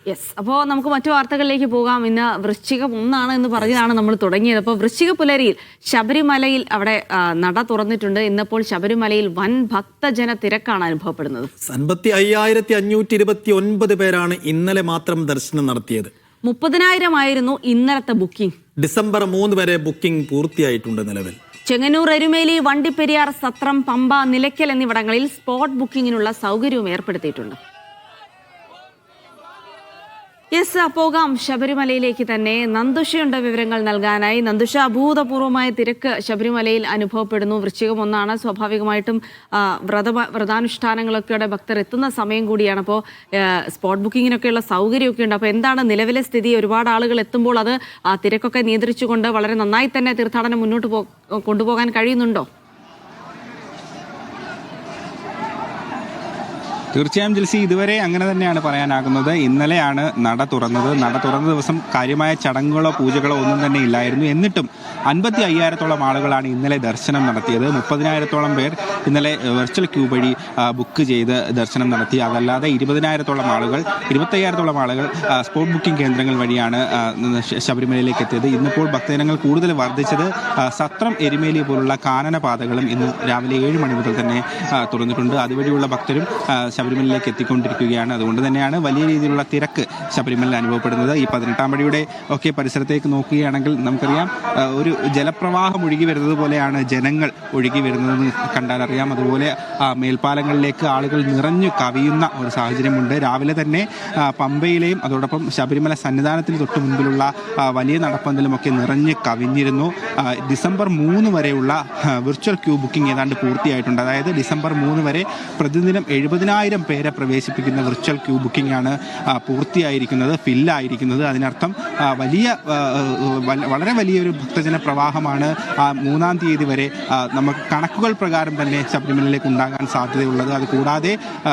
Yes, അപ്പോൾ നമുക്ക് മറ്റു വാർത്തകളിലേക്ക് പോകാം. ഇന്ന് വൃശ്ചികം 1 എന്ന് പറഞ്ഞാണ് നമ്മൾ തുടങ്ങിയത്. അപ്പോൾ വൃശ്ചിക പുലരിയിൽ ശബരിമലയിൽ അവിടെ നട തുറന്നിട്ടുണ്ട്. ഇന്നിപ്പോൾ ശബരിമലയിൽ വൻ ഭക്തജന തിരക്കാണ് അനുഭവപ്പെടുന്നത്. 55,529 പേരാണ് ഇന്നലെ മാത്രം ദർശനം നടത്തിയത്. 30,000 ആയിരുന്നു ഇന്നലത്തെ ബുക്കിംഗ്. ഡിസംബർ 3 വരെ ബുക്കിംഗ് പൂർത്തിയായിട്ടുണ്ട്. നിലവിൽ ചെങ്ങന്നൂർ, എരുമേലി, വണ്ടിപ്പെരിയാർ, സത്രം, പമ്പ, നിലയ്ക്കൽ എന്നിവിടങ്ങളിൽ സ്പോട്ട് ബുക്കിങ്ങിനുള്ള സൗകര്യവും ഏർപ്പെടുത്തിയിട്ടുണ്ട്. യെസ്, പോകാം ശബരിമലയിലേക്ക് തന്നെ. നന്ദുഷയുണ്ട് വിവരങ്ങൾ നൽകാനായി. നന്ദുഷ, അഭൂതപൂർവമായ തിരക്ക് ശബരിമലയിൽ അനുഭവപ്പെടുന്നു. വൃശ്ചികം 1 സ്വാഭാവികമായിട്ടും വ്രതാനുഷ്ഠാനങ്ങളൊക്കെയുടെ ഭക്തർ എത്തുന്ന സമയം കൂടിയാണ്. അപ്പോൾ സ്പോട്ട് ബുക്കിങ്ങിനൊക്കെയുള്ള സൗകര്യമൊക്കെ ഉണ്ട്. അപ്പോൾ എന്താണ് നിലവിലെ സ്ഥിതി? ഒരുപാട് ആളുകൾ എത്തുമ്പോൾ അത് തിരക്കൊക്കെ നിയന്ത്രിച്ചുകൊണ്ട് വളരെ നന്നായി തന്നെ തീർത്ഥാടനം മുന്നോട്ട് കൊണ്ടുപോകാൻ കഴിയുന്നുണ്ടോ? തീർച്ചയായും ജിൽസി, ഇതുവരെ അങ്ങനെ തന്നെയാണ് പറയാനാകുന്നത്. ഇന്നലെയാണ് നട തുറന്നത്. നട തുറന്ന ദിവസം കാര്യമായ ചടങ്ങുകളോ പൂജകളോ ഒന്നും തന്നെ ഇല്ലായിരുന്നു. എന്നിട്ടും 55,000-ഓളം ആളുകളാണ് ഇന്നലെ ദർശനം നടത്തിയത്. 30,000-ഓളം പേർ ഇന്നലെ വെർച്വൽ ക്യൂ വഴി ബുക്ക് ചെയ്ത് ദർശനം നടത്തി. അതല്ലാതെ 20,000-ഓളം ആളുകൾ 25,000-ഓളം ആളുകൾ സ്പോട്ട് ബുക്കിംഗ് കേന്ദ്രങ്ങൾ വഴിയാണ് ശബരിമലയിലേക്ക് എത്തിയത്. ഇന്നിപ്പോൾ ഭക്തജനങ്ങൾ കൂടുതൽ വർദ്ധിച്ചത് സത്രം, എരുമേലി പോലുള്ള കാനനപാതകളും ഇന്ന് രാവിലെ 7 മണി മുതൽ തന്നെ തുറന്നിട്ടുണ്ട്. അതുവഴിയുള്ള ഭക്തരും ശബരിമലയിലേക്ക് എത്തിക്കൊണ്ടിരിക്കുകയാണ്. അതുകൊണ്ട് തന്നെയാണ് വലിയ രീതിയിലുള്ള തിരക്ക് ശബരിമലയിൽ അനുഭവപ്പെടുന്നത്. ഈ 18-ാം പടിയുടെ ഒക്കെ പരിസരത്തേക്ക് നോക്കുകയാണെങ്കിൽ നമുക്കറിയാം, ഒരു ജലപ്രവാഹം ഒഴുകി വരുന്നത് പോലെയാണ് ജനങ്ങൾ ഒഴുകി വരുന്നതെന്ന് കണ്ടാലറിയാം. അതുപോലെ മേൽപ്പാലങ്ങളിലേക്ക് ആളുകൾ നിറഞ്ഞു കവിയുന്ന ഒരു സാഹചര്യമുണ്ട്. രാവിലെ തന്നെ പമ്പയിലെയും അതോടൊപ്പം ശബരിമല സന്നിധാനത്തിന് തൊട്ട് മുൻപിലുള്ള വലിയ നടപ്പന്തലുമൊക്കെ നിറഞ്ഞ് കവിഞ്ഞിരുന്നു. ഡിസംബർ 3 വരെയുള്ള വിർച്വൽ ക്യൂ ബുക്കിംഗ് ഏതാണ്ട് പൂർത്തിയായിട്ടുണ്ട്. അതായത് ഡിസംബർ 3 വരെ പ്രതിദിനം 70,000 പേരെ പ്രവേശിപ്പിക്കുന്ന വിർച്വൽ ക്യൂ ബുക്കിംഗ് ആണ് പൂർത്തിയായിരിക്കുന്നത്, ഫില്ലായിരിക്കുന്നത്. അതിനർത്ഥം വളരെ വലിയൊരു ഭക്തജന പ്രവാഹമാണ് 3-ാം തീയതി വരെ നമുക്ക് കണക്കുകൾ പ്രകാരം തന്നെ ശബരിമലയിലേക്ക് ഉണ്ടാകാൻ സാധ്യതയുള്ളത്. അതുകൂടാതെ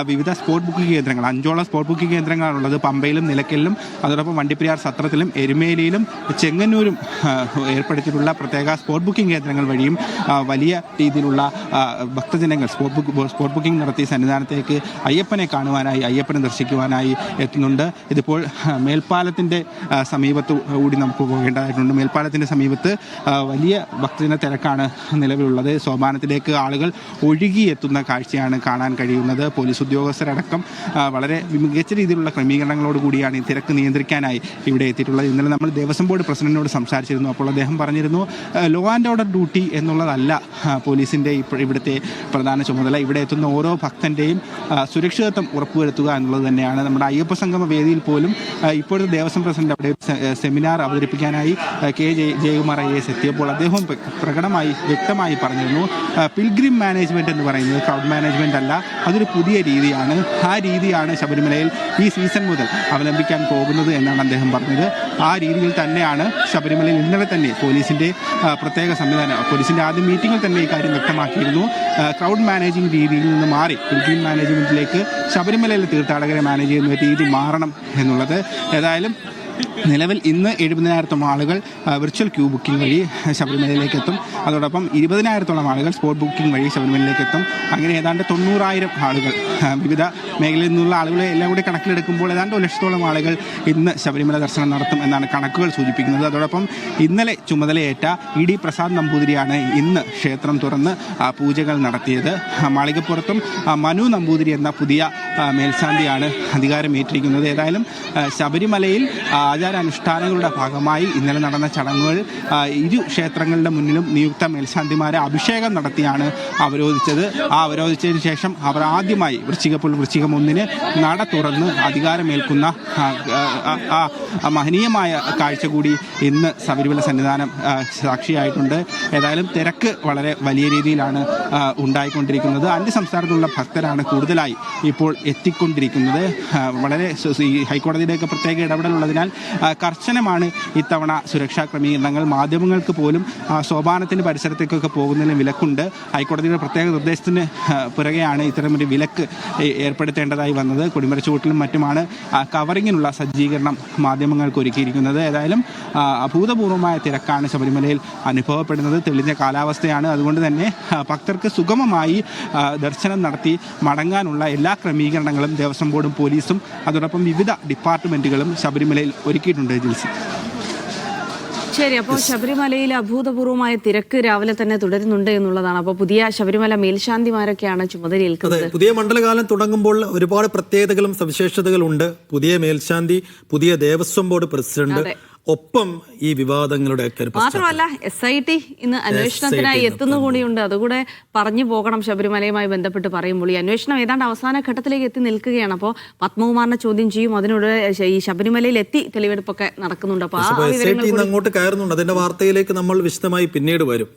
വിവിധ സ്പോട്ട് ബുക്കിംഗ് കേന്ദ്രങ്ങൾ, 5ഓളം സ്പോട്ട് ബുക്കിംഗ് കേന്ദ്രങ്ങളാണുള്ളത്. പമ്പയിലും നിലയ്ക്കലിലും അതോടൊപ്പം വണ്ടിപ്പെരിയാർ സത്രത്തിലും എരുമേലിയിലും ചെങ്ങന്നൂരും ഏർപ്പെടുത്തിയിട്ടുള്ള പ്രത്യേക സ്പോട്ട് ബുക്കിംഗ് കേന്ദ്രങ്ങൾ വഴിയും വലിയ രീതിയിലുള്ള ഭക്തജനങ്ങൾ സ്പോട്ട് ബുക്കിംഗ് നടത്തി സന്നിധാനത്തേക്ക് അയ്യപ്പനെ കാണുവാനായി, അയ്യപ്പനെ ദർശിക്കുവാനായി എത്തുന്നുണ്ട്. ഇതിപ്പോൾ മേൽപ്പാലത്തിൻ്റെ സമീപത്ത് കൂടി നമുക്ക് പോകേണ്ടതായിട്ടുണ്ട്. മേൽപ്പാലത്തിൻ്റെ സമീപത്ത് വലിയ ഭക്തജന തിരക്കാണ് നിലവിലുള്ളത്. സോപാനത്തിലേക്ക് ആളുകൾ ഒഴുകിയെത്തുന്ന കാഴ്ചയാണ് കാണാൻ കഴിയുന്നത്. പോലീസ് ഉദ്യോഗസ്ഥരടക്കം വളരെ മികച്ച രീതിയിലുള്ള ക്രമീകരണങ്ങളോട് കൂടിയാണ് ഈ തിരക്ക് നിയന്ത്രിക്കാനായി ഇവിടെ എത്തിയിട്ടുള്ളത്. ഇന്നലെ നമ്മൾ ദേവസ്വം ബോർഡ് പ്രസിഡന്റിനോട് സംസാരിച്ചിരുന്നു. അപ്പോൾ അദ്ദേഹം പറഞ്ഞിരുന്നു, ലോ ആൻഡ് ഓർഡർ ഡ്യൂട്ടി എന്നുള്ളതല്ല പോലീസിൻ്റെ ഇവിടുത്തെ പ്രധാന ചുമതല. ഇവിടെ എത്തുന്ന ഓരോ ഭക്തൻ്റെയും സുരക്ഷിതത്വം ഉറപ്പുവരുത്തുക എന്നുള്ളത് തന്നെയാണ്. നമ്മുടെ അയ്യപ്പ സംഗമ വേദിയിൽ പോലും ഇപ്പോഴത്തെ ദേവസ്വം പ്രസിഡന്റ് അവിടെ സെമിനാർ അവതരിപ്പിക്കാനായി കെ ജയകുമാർ IAS എത്തിയപ്പോൾ അദ്ദേഹം വ്യക്തമായി പറഞ്ഞിരുന്നു, പിൽഗ്രിം മാനേജ്മെന്റ് എന്ന് പറയുന്നത് ക്രൗഡ് മാനേജ്മെന്റ് അല്ല, അതൊരു പുതിയ രീതിയാണ്. ആ രീതിയാണ് ശബരിമലയിൽ ഈ സീസൺ മുതൽ അവലംബിക്കാൻ പോകുന്നത് എന്നാണ് അദ്ദേഹം പറഞ്ഞത്. ആ രീതിയിൽ തന്നെയാണ് ശബരിമലയിൽ ഇന്നലെ തന്നെ പോലീസിന്റെ പ്രത്യേക സംവിധാനം, പോലീസിന്റെ ആദ്യ മീറ്റിംഗിൽ തന്നെ ഈ കാര്യം വ്യക്തമാക്കിയിരുന്നു. ക്രൗഡ് മാനേജിംഗ് രീതിയിൽ നിന്ന് മാറി പിൽഗ്രിം മാനേജ്മെന്റിലേക്ക് ശബരിമലയിലെ തീർത്ഥാടകരെ മാനേജ് ചെയ്യുന്ന രീതി മാറണം എന്നുള്ളത്. ഏതായാലും നിലവിൽ ഇന്ന് 70,000-ഓളം ആളുകൾ വിർച്വൽ ക്യൂ ബുക്കിംഗ് വഴി ശബരിമലയിലേക്ക് എത്തും. അതോടൊപ്പം 20,000-ഓളം ആളുകൾ സ്പോട്ട് ബുക്കിംഗ് വഴി ശബരിമലയിലേക്ക് എത്തും. അങ്ങനെ ഏതാണ്ട് 90,000 ആളുകൾ, വിവിധ മേഖലയിൽ നിന്നുള്ള ആളുകളെ എല്ലാം കൂടി കണക്കിലെടുക്കുമ്പോൾ ഏതാണ്ട് 1,00,000-ഓളം ആളുകൾ ഇന്ന് ശബരിമല ദർശനം നടത്തും എന്നാണ് കണക്കുകൾ സൂചിപ്പിക്കുന്നത്. അതോടൊപ്പം ഇന്നലെ ചുമതലയേറ്റ ED പ്രസാദ് നമ്പൂതിരിയാണ് ഇന്ന് ക്ഷേത്രം തുറന്ന് പൂജകൾ നടത്തിയത്. മാളികപ്പുറത്തും മനു നമ്പൂതിരി എന്ന പുതിയ മേൽശാന്തിയാണ് അധികാരമേറ്റിരിക്കുന്നത്. ഏതായാലും ശബരിമലയിൽ ആചാരാനുഷ്ഠാനങ്ങളുടെ ഭാഗമായി ഇന്നലെ നടന്ന ചടങ്ങുകൾ ഇരു ക്ഷേത്രങ്ങളുടെ മുന്നിലും നിയുക്ത മേൽശാന്തിമാരെ അഭിഷേകം നടത്തിയാണ് അവരോധിച്ചത്. ആ അവരോധിച്ചതിന് ശേഷം അവർ ആദ്യമായി വൃശ്ചികം 1 നട തുറന്ന് അധികാരമേൽക്കുന്ന മഹനീയമായ കാഴ്ച കൂടി ഇന്ന് ശബരിമല സന്നിധാനം സാക്ഷിയായിട്ടുണ്ട്. ഏതായാലും തിരക്ക് വളരെ വലിയ രീതിയിലാണ് ഉണ്ടായിക്കൊണ്ടിരിക്കുന്നത്. അന്യസംസ്ഥാനത്തുള്ള ഭക്തരാണ് കൂടുതലായി ഇപ്പോൾ എത്തിക്കൊണ്ടിരിക്കുന്നത്. വളരെ ഹൈക്കോടതിയുടെയൊക്കെ പ്രത്യേക ഇടപെടലുള്ളതിനാൽ കർശനമാണ് ഇത്തവണ സുരക്ഷാ ക്രമീകരണങ്ങൾ. മാധ്യമങ്ങൾക്ക് പോലും സോപാനത്തിന് പരിസരത്തേക്കൊക്കെ പോകുന്നതിന് വിലക്കുണ്ട്. ഹൈക്കോടതിയുടെ പ്രത്യേക നിർദ്ദേശത്തിന് പുറകെയാണ് ഇത്തരമൊരു വിലക്ക് ഏർപ്പെടുത്തേണ്ടതായി വന്നത്. കൊടിമരച്ചുവട്ടിലും മറ്റുമാണ് കവറിങ്ങിനുള്ള സജ്ജീകരണം മാധ്യമങ്ങൾക്ക് ഒരുക്കിയിരിക്കുന്നത്. ഏതായാലും അഭൂതപൂർവമായ തിരക്കാണ് ശബരിമലയിൽ അനുഭവപ്പെടുന്നത്. തെളിഞ്ഞ കാലാവസ്ഥയാണ്. അതുകൊണ്ട് തന്നെ ഭക്തർക്ക് സുഗമമായി ദർശനം നടത്തി മടങ്ങാനുള്ള എല്ലാ ക്രമീകരണങ്ങളും ദേവസ്വം ബോർഡും പോലീസും അതോടൊപ്പം വിവിധ ഡിപ്പാർട്ട്മെന്റുകളും ശബരിമലയിൽ ഒരുക്കിയിട്ടുണ്ട്. ജിൽസി, ശരി. അപ്പോൾ ശബരിമലയിൽ അഭൂതപൂർവമായ തിരക്ക് രാവിലെ തന്നെ തുടരുന്നുണ്ട് എന്നുള്ളതാണ്. അപ്പോൾ പുതിയ ശബരിമല മേൽശാന്തിമാരൊക്കെയാണ് ചുമതലയേൽക്കുന്നത്. പുതിയ മണ്ഡലകാലം തുടങ്ങുമ്പോൾ ഒരുപാട് പ്രത്യേകതകളും സവിശേഷതകളും ഉണ്ട്. പുതിയ മേൽശാന്തി, പുതിയ ദേവസ്വം ബോർഡ് പ്രസിഡന്റ്, ഒപ്പം ഈ വിവാദങ്ങളുടെ മാത്രമല്ല SIT ഇന്ന് അന്വേഷണത്തിനായി എത്തുന്ന കൂടിയുണ്ട്. അതുകൂടെ പറഞ്ഞു പോകണം ശബരിമലയുമായി ബന്ധപ്പെട്ട് പറയുമ്പോൾ. ഈ അന്വേഷണം ഏതാണ്ട് അവസാന ഘട്ടത്തിലേക്ക് എത്തി നിൽക്കുകയാണ്. അപ്പോൾ പത്മകുമാറിനെ ചോദ്യം ചെയ്യും, അതിനോട് ഈ ശബരിമലയിൽ എത്തി തെളിവെടുപ്പൊക്കെ നടക്കുന്നുണ്ട്. അപ്പോൾ ആ വിവരങ്ങൾ അങ്ങോട്ട് കയറുന്നുണ്ട്. അതിന്റെ വാർത്തയിലേക്ക് നമ്മൾ വിശദമായി പിന്നീട് വരും.